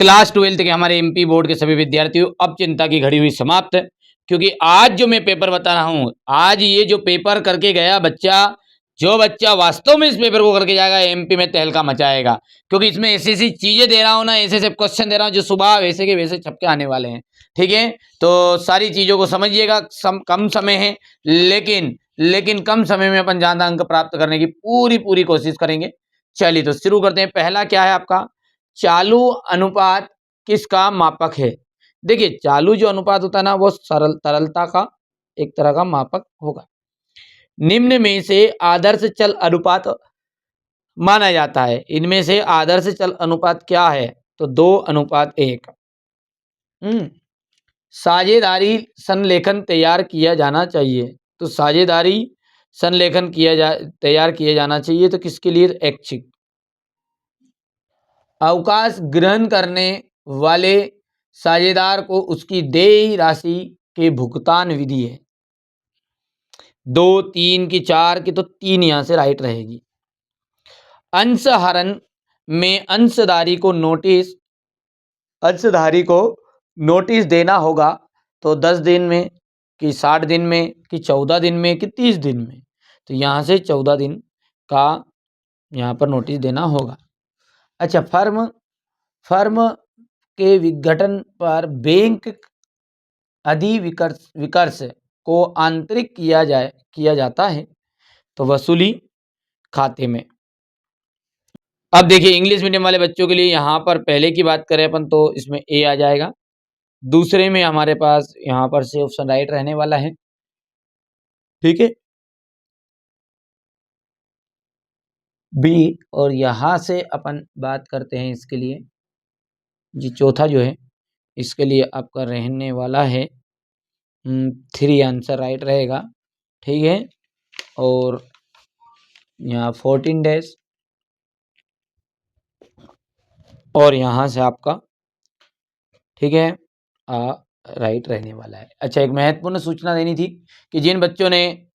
Class 12th के हमारे MP board के सभी विद्यार्थियों, अब चिंता की घड़ी हुई समाप्त, क्योंकि आज जो मैं पेपर बता रहा हूं, आज ये जो पेपर करके गया बच्चा, जो बच्चा वास्तव में इस पेपर को करके जाएगा एमपी में तहलका मचाएगा, क्योंकि इसमें ऐसी ऐसी चीजें दे रहा हूं ना, ऐसे ऐसे क्वेश्चन दे रहा हूं जो सुबह वैसे के वैसे छपके आने वाले हैं। ठीक है, तो सारी चीजों को समझिएगा। कम समय है, लेकिन कम समय में अपन ज्यादा अंक प्राप्त करने की पूरी पूरी कोशिश करेंगे। चलिए तो शुरू करते हैं। पहला क्या है आपका, चालू अनुपात किसका मापक है? देखिए, चालू जो अनुपात होता है ना, वो तरलता का एक तरह का मापक होगा। निम्न में से आदर्श चल अनुपात माना जाता है। इनमें से आदर्श चल अनुपात क्या है? तो 2:1। साझेदारी संलेखन तैयार किया जाना चाहिए। तो साझेदारी संलेखन तैयार किया जाना चाहिए, तो किसके लिए? ऐच्छिक। अवकाश ग्रहण करने वाले साझेदार को उसकी देय राशि के भुगतान विधि है। 2, 3 की, 4 की, तो 3 यहां से राइट रहेगी। अंशहरण में अंशधारी को नोटिस देना होगा, तो 10 दिन में कि 60 दिन में कि 14 दिन में कि 30 दिन में, तो यहाँ से 14 दिन का यहाँ पर नोटिस देना होगा। अच्छा, फर्म के विघटन पर बैंक अधिविकर्ष को आंतरिक किया जाता है, तो वसूली खाते में। अब देखिए, इंग्लिश मीडियम वाले बच्चों के लिए यहाँ पर पहले की बात करें अपन, तो इसमें ए आ जाएगा। दूसरे में हमारे पास यहाँ पर से ऑप्शन राइट रहने वाला है। ठीक है, बी। और यहाँ से अपन बात करते हैं इसके लिए जी, चौथा जो है इसके लिए आपका रहने वाला है 3, आंसर राइट रहेगा। ठीक है, और यहाँ 14 डेज, और यहाँ से आपका, ठीक है, राइट रहने वाला है। अच्छा, एक महत्वपूर्ण सूचना देनी थी कि जिन बच्चों ने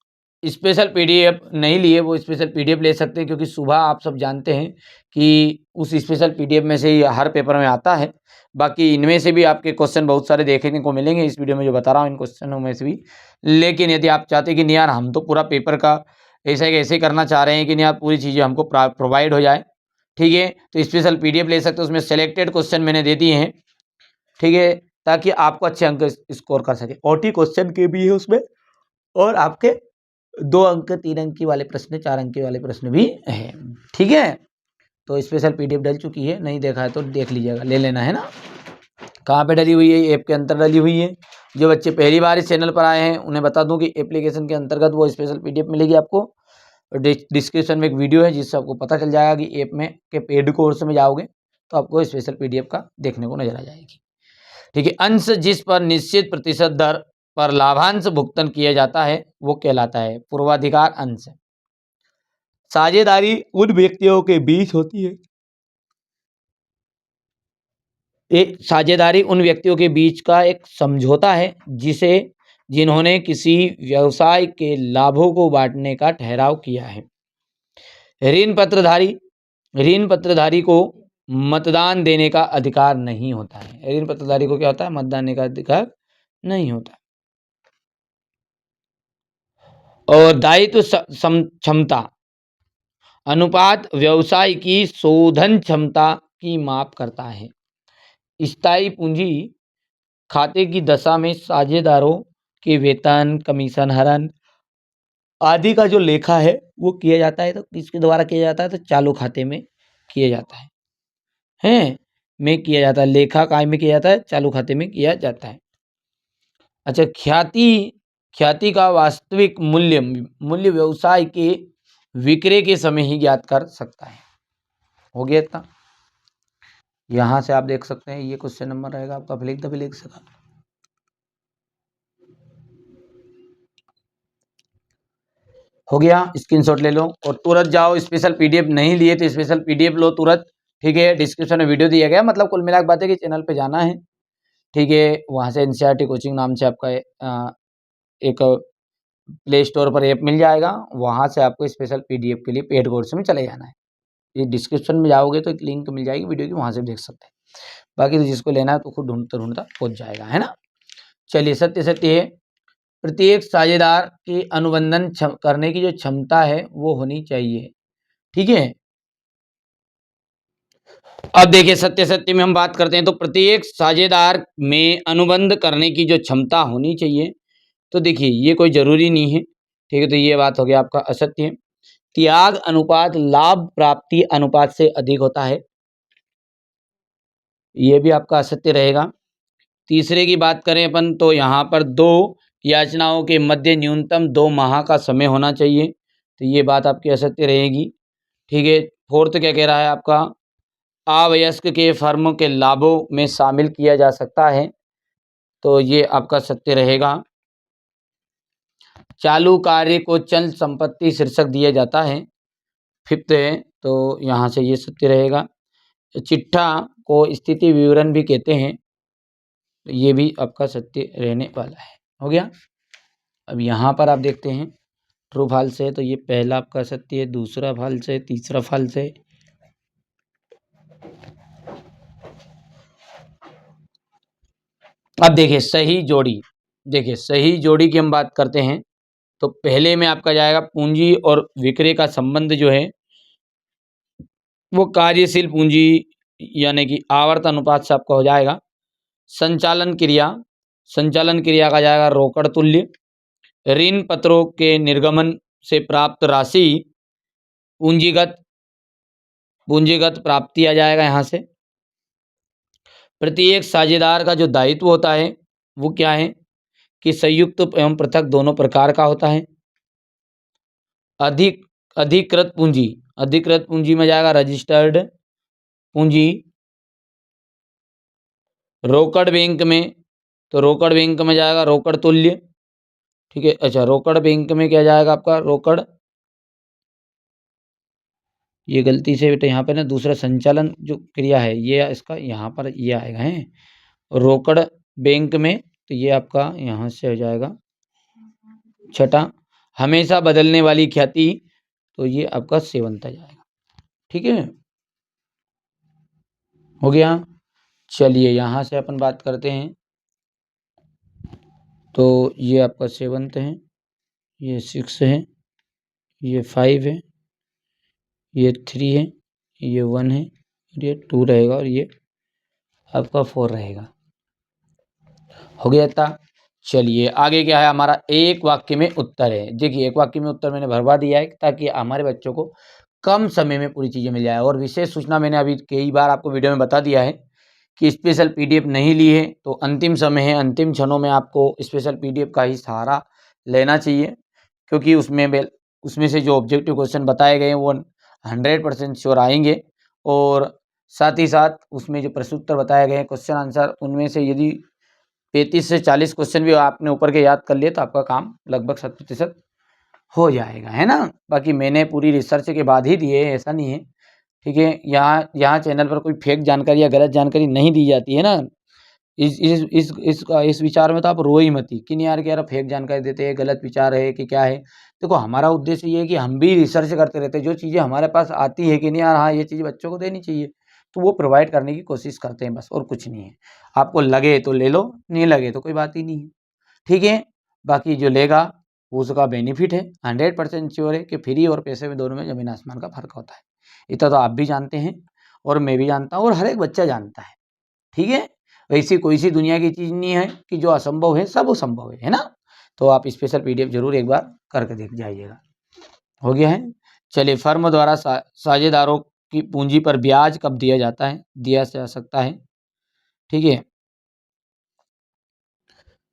स्पेशल पीडीएफ नहीं लिए वो स्पेशल पीडीएफ ले सकते हैं, क्योंकि सुबह आप सब जानते हैं कि उस स्पेशल पीडीएफ में से ही हर पेपर में आता है। बाकी इनमें से भी आपके क्वेश्चन बहुत सारे देखने को मिलेंगे इस वीडियो में जो बता रहा हूँ, इन क्वेश्चनों में से भी। लेकिन यदि आप चाहते हैं कि नहीं यार, हम तो पूरा पेपर का ऐसे करना चाह रहे हैं कि नहीं यार, पूरी चीज़ें हमको प्रोवाइड हो जाए, ठीक है, तो स्पेशल पीडीएफ ले सकते हो। उसमें सेलेक्टेड क्वेश्चन मैंने दे दिए हैं, ठीक है, ताकि आपको अच्छे अंक स्कोर कर सके। ओटी क्वेश्चन के भी है उसमें, और आपके 2 अंक, 3 अंक वाले प्रश्न, 4 अंक वाले प्रश्न भी है। ठीक है, तो स्पेशल पीडीएफ डल चुकी है, नहीं देखा है तो देख लीजिएगा, ले लेना है ना। कहाँ पे डली हुई है? ऐप के अंदर डली हुई है। जो बच्चे पहली बार इस चैनल पर आए हैं उन्हें बता दूं कि एप्लीकेशन के अंतर्गत वो स्पेशल पीडीएफ मिलेगी आपको। डिस्क्रिप्शन में एक वीडियो है जिससे आपको पता चल जाएगा कि ऐप में के पेड कोर्स में जाओगे तो आपको स्पेशल पीडीएफ का देखने को नजर आ जाएगी। ठीक है, अंश जिस पर निश्चित प्रतिशत दर पर लाभांश भुगतान किया जाता है वो कहलाता है पूर्वाधिकार अंश। साझेदारी उन व्यक्तियों के बीच होती है, एक साझेदारी उन व्यक्तियों के बीच का एक समझौता है जिन्होंने किसी व्यवसाय के लाभों को बांटने का ठहराव किया है। ऋण पत्रधारी को मतदान देने का अधिकार नहीं होता है। ऋण पत्रधारी को क्या होता है? मतदान देने का अधिकार नहीं होता। और दायित्व क्षमता अनुपात व्यवसाय की शोधन क्षमता की माप करता है। स्थायी पूंजी खाते की दशा में साझेदारों के वेतन, कमीशन, हरण आदि का जो लेखा है वो किया जाता है। तो किसके द्वारा किया जाता है? तो चालू खाते में किया जाता है, में किया जाता है। लेखा काय में किया जाता है? चालू खाते में किया जाता है। अच्छा, ख्याति का वास्तविक मूल्य व्यवसाय के विक्रय के समय ही ज्ञात कर सकता है। हो गया इतना। यहाँ से आप देख सकते हैं ये क्वेश्चन नंबर रहेगा आपका, फिलिंग द फिलिंग से। हो गया, स्क्रीनशॉट ले लो और तुरंत जाओ। स्पेशल पीडीएफ नहीं लिए तो स्पेशल पीडीएफ लो तुरंत। ठीक है, डिस्क्रिप्शन में वीडियो दिया गया। मतलब कुल मिला के बात है कि चैनल पे जाना है, ठीक है, वहाँ से एनसीईआरटी कोचिंग नाम से आपका एक प्ले स्टोर पर ऐप मिल जाएगा, वहाँ से आपको स्पेशल पीडीएफ के लिए पेड कोर्स में चले जाना है। ये डिस्क्रिप्शन में जाओगे तो एक लिंक मिल जाएगी वीडियो की, वहाँ से देख सकते हैं। बाकी तो जिसको लेना है तो खुद ढूंढता ढूंढता पहुंच जाएगा, है ना। चलिए सत्य सत्य है, प्रत्येक साझेदार की अनुबंधन करने की जो क्षमता है वो होनी चाहिए, ठीक है। अब देखिए सत्य सत्य में हम बात करते हैं तो प्रत्येक साझेदार में अनुबंध करने की जो क्षमता होनी चाहिए, तो देखिए ये कोई जरूरी नहीं है, ठीक है। तो ये बात हो गया आपका असत्य। त्याग अनुपात लाभ प्राप्ति अनुपात से अधिक होता है, ये भी आपका असत्य रहेगा। तीसरे की बात करें अपन तो यहाँ पर 2 याचनाओं के मध्य न्यूनतम 2 माह का समय होना चाहिए, तो ये बात आपकी असत्य रहेगी, ठीक है। फोर्थ क्या कह रहा है आपका, अवयस्क के फर्म के लाभों में शामिल किया जा सकता है, तो ये आपका सत्य रहेगा। चालू कार्य को चल संपत्ति शीर्षक दिया जाता है, फिफ्थ है, तो यहाँ से ये सत्य रहेगा। चिट्ठा को स्थिति विवरण भी कहते हैं, तो ये भी आपका सत्य रहने वाला है, हो गया। अब यहाँ पर आप देखते हैं ट्रू फॉल्स है, तो ये पहला आपका सत्य है, दूसरा फॉल्स है, तीसरा फॉल्स है। अब देखिए सही जोड़ी, देखिए सही जोड़ी की हम बात करते हैं तो पहले में आपका जाएगा पूंजी और विक्रय का संबंध जो है वो कार्यशील पूंजी यानी कि आवर्त अनुपात से आपका हो जाएगा। संचालन क्रिया का जाएगा रोकड़ तुल्य। ऋण पत्रों के निर्गमन से प्राप्त राशि पूंजीगत प्राप्ति आ जाएगा यहाँ से। प्रत्येक साझेदार का जो दायित्व होता है वो क्या है कि संयुक्त एवं पृथक दोनों प्रकार का होता है। अधिकृत पूंजी में जाएगा रजिस्टर्ड पूंजी। रोकड़ बैंक में, तो रोकड़ बैंक में जाएगा रोकड़ तुल्य, ठीक है। अच्छा रोकड़ बैंक में क्या जाएगा आपका रोकड़, ये गलती से बेटा यहाँ पे ना दूसरा संचालन जो क्रिया है ये इसका यहाँ पर ये आएगा है रोकड़ बैंक में, तो ये आपका यहाँ से हो जाएगा छठा। हमेशा बदलने वाली ख्याति, तो ये आपका सेवंत आ जाएगा, ठीक है, हो गया। चलिए यहाँ से अपन बात करते हैं, तो ये आपका सेवंत है, ये 6 है, ये 5 है, ये 3 है, ये 1 है, ये 2 रहेगा और ये आपका 4 रहेगा, हो गया था। चलिए आगे क्या है हमारा एक वाक्य में उत्तर है। देखिए एक वाक्य में उत्तर मैंने भरवा दिया है ताकि हमारे बच्चों को कम समय में पूरी चीज़ें मिल जाए। और विशेष सूचना मैंने अभी कई बार आपको वीडियो में बता दिया है कि स्पेशल पीडीएफ नहीं ली है तो अंतिम समय है, अंतिम क्षणों में आपको स्पेशल पीडीएफ का ही सहारा लेना चाहिए, क्योंकि उसमें से जो ऑब्जेक्टिव क्वेश्चन बताए गए हैं वो 100% श्योर आएंगे। और साथ ही साथ उसमें जो प्रश्नोत्तर बताए गए हैं क्वेश्चन आंसर, उनमें से यदि 35 से 40 क्वेश्चन भी आपने ऊपर के याद कर लिए तो आपका काम लगभग 100% हो जाएगा, है ना। बाकी मैंने पूरी रिसर्च के बाद ही दिए, ऐसा नहीं है, ठीक है। यहाँ चैनल पर कोई फेक जानकारी या गलत जानकारी नहीं दी जाती है ना। इस विचार में तो आप रो ही मत कि नहीं यार कि यार फेक जानकारी देते हैं, गलत विचार है कि क्या है। देखो हमारा उद्देश्य ये है कि हम भी रिसर्च करते रहते हैं, जो चीज़ें हमारे पास आती है कि नहीं यार हाँ ये चीज़ बच्चों को देनी चाहिए, तो वो प्रोवाइड करने की कोशिश करते हैं बस, और कुछ नहीं है। आपको लगे तो ले लो, नहीं लगे तो कोई बात ही नहीं है, ठीक है। बाकी जो लेगा उसका बेनिफिट है, 100% श्योर है कि फ्री और पैसे में दोनों में ज़मीन आसमान का फ़र्क होता है। इतना तो आप भी जानते हैं और मैं भी जानता हूँ और हर एक बच्चा जानता है, ठीक है। वैसी कोई सी दुनिया की चीज़ नहीं है कि जो असंभव है, सब संभव है ना। तो आप स्पेशल पीडीएफ जरूर एक बार करके देख जाइएगा, हो गया है। चलिए फर्म द्वारा साझेदारों की पूंजी पर ब्याज कब दिया जाता है, दिया जा सकता है, ठीक है।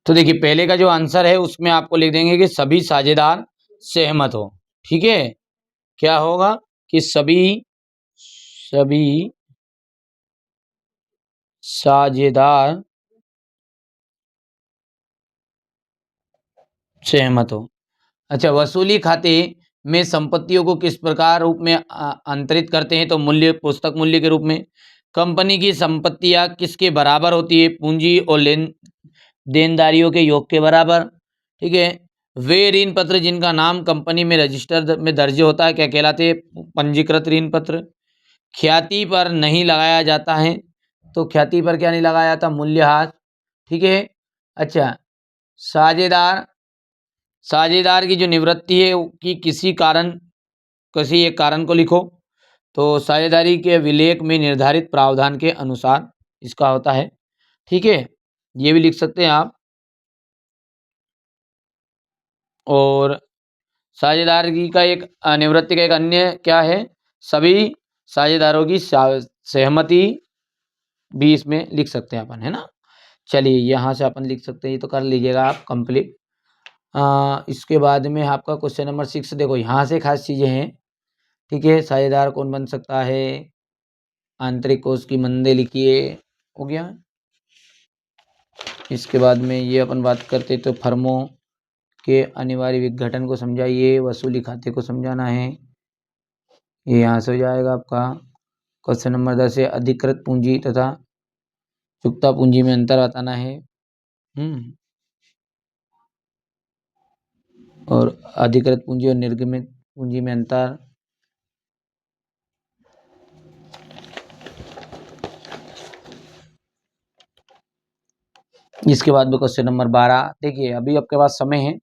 तो देखिए पहले का जो आंसर है उसमें आपको लिख देंगे कि सभी साझेदार सहमत हो, ठीक है। क्या होगा कि सभी साझेदार सहमत हो। अच्छा वसूली खाते में संपत्तियों को किस प्रकार रूप में अंतरित करते हैं, तो मूल्य पुस्तक मूल्य के रूप में। कंपनी की संपत्तियां किसके बराबर होती है, पूंजी और देनदारियों के योग के बराबर, ठीक है। वे ऋण पत्र जिनका नाम कंपनी में रजिस्टर में दर्ज होता है क्या कहलाते हैं, पंजीकृत ऋण पत्र। ख्याति पर नहीं लगाया जाता है तो ख्याति पर क्या नहीं लगाया था, मूल्यह्रास। ठीक है। अच्छा, साझेदार, साझेदार की जो निवृत्ति है कि किसी एक कारण को लिखो। तो साझेदारी के विलेख में निर्धारित प्रावधान के अनुसार इसका होता है। ठीक है, ये भी लिख सकते हैं आप। और साझेदारी का एक निवृत्ति का एक अन्य क्या है, सभी साझेदारों की सहमति भी इसमें लिख सकते हैं अपन, है ना। चलिए यहाँ से अपन लिख सकते हैं, ये तो कर लीजिएगा आप कंप्लीट। इसके बाद में आपका क्वेश्चन नंबर 6 देखो, यहाँ से खास चीज़ें हैं। ठीक है, साझेदार कौन बन सकता है, आंतरिक कोष की मंदे लिखिए, हो गया। इसके बाद में ये अपन बात करते तो फर्मों के अनिवार्य विघटन को समझाइए, वसूली खाते को समझाना है। ये यहाँ से हो जाएगा आपका। क्वेश्चन नंबर 10 है, अधिकृत पूंजी तथा चुकता पूंजी में अंतर बताना है। और अधिकृत पूंजी और निर्गमित पूंजी में अंतर। इसके बाद में क्वेश्चन नंबर 12, देखिए अभी आपके पास समय है,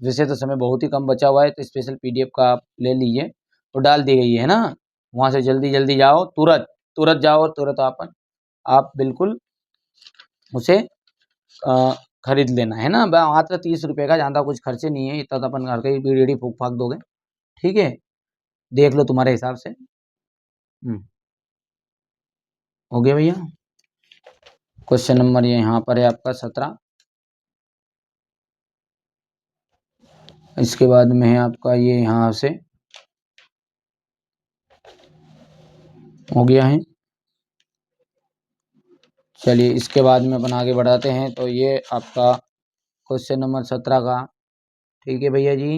वैसे तो समय बहुत ही कम बचा हुआ है, तो स्पेशल पीडीएफ का आप ले लीजिए, तो डाल दी गई है ना, वहाँ से जल्दी जल्दी जाओ, तुरंत तुरंत जाओ, तुरंत आप बिल्कुल उसे खरीद लेना है ना। मात्र 30 रुपये का, ज़्यादा कुछ खर्चे नहीं है, इतना तो अपन घर का ही बीडी फूक फाक दोगे। ठीक है, देख लो तुम्हारे हिसाब से। हो गया भैया। क्वेश्चन नंबर ये यहाँ पर है आपका 17। इसके बाद में है आपका ये यहाँ से हो गया है। चलिए इसके बाद में अपन आगे बढ़ाते हैं, तो ये आपका क्वेश्चन नंबर 17 का। ठीक है भैया जी,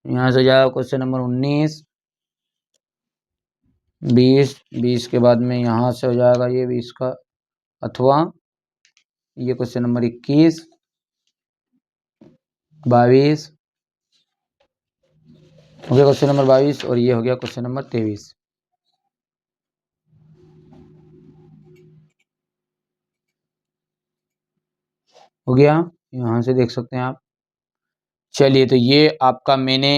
यहाँ से जाओ क्वेश्चन नंबर 19, 20 के बाद में यहाँ से हो जाएगा ये 20 का, अथवा ये क्वेश्चन नंबर 21, 22 हो गया क्वेश्चन नंबर 22, और ये हो गया क्वेश्चन नंबर 23। हो गया, यहाँ से देख सकते हैं आप। चलिए, तो ये आपका मैंने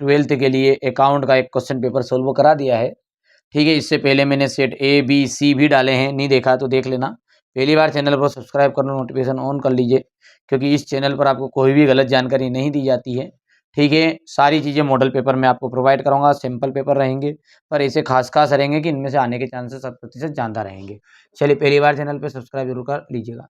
12th के लिए अकाउंट का एक क्वेश्चन पेपर सोल्व करा दिया है। ठीक है, इससे पहले मैंने सेट ए बी सी भी डाले हैं, नहीं देखा तो देख लेना। पहली बार चैनल पर सब्सक्राइब कर लो, नोटिफिकेशन ऑन कर लीजिए, क्योंकि इस चैनल पर आपको कोई भी गलत जानकारी नहीं दी जाती है। ठीक है, सारी चीज़ें मॉडल पेपर में आपको प्रोवाइड करूँगा, सिंपल पेपर रहेंगे, पर ऐसे खास खास रहेंगे कि इनमें से आने के चांसेस 7% ज़्यादा रहेंगे। चलिए, पहली बार चैनल पर सब्सक्राइब जरूर कर लीजिएगा।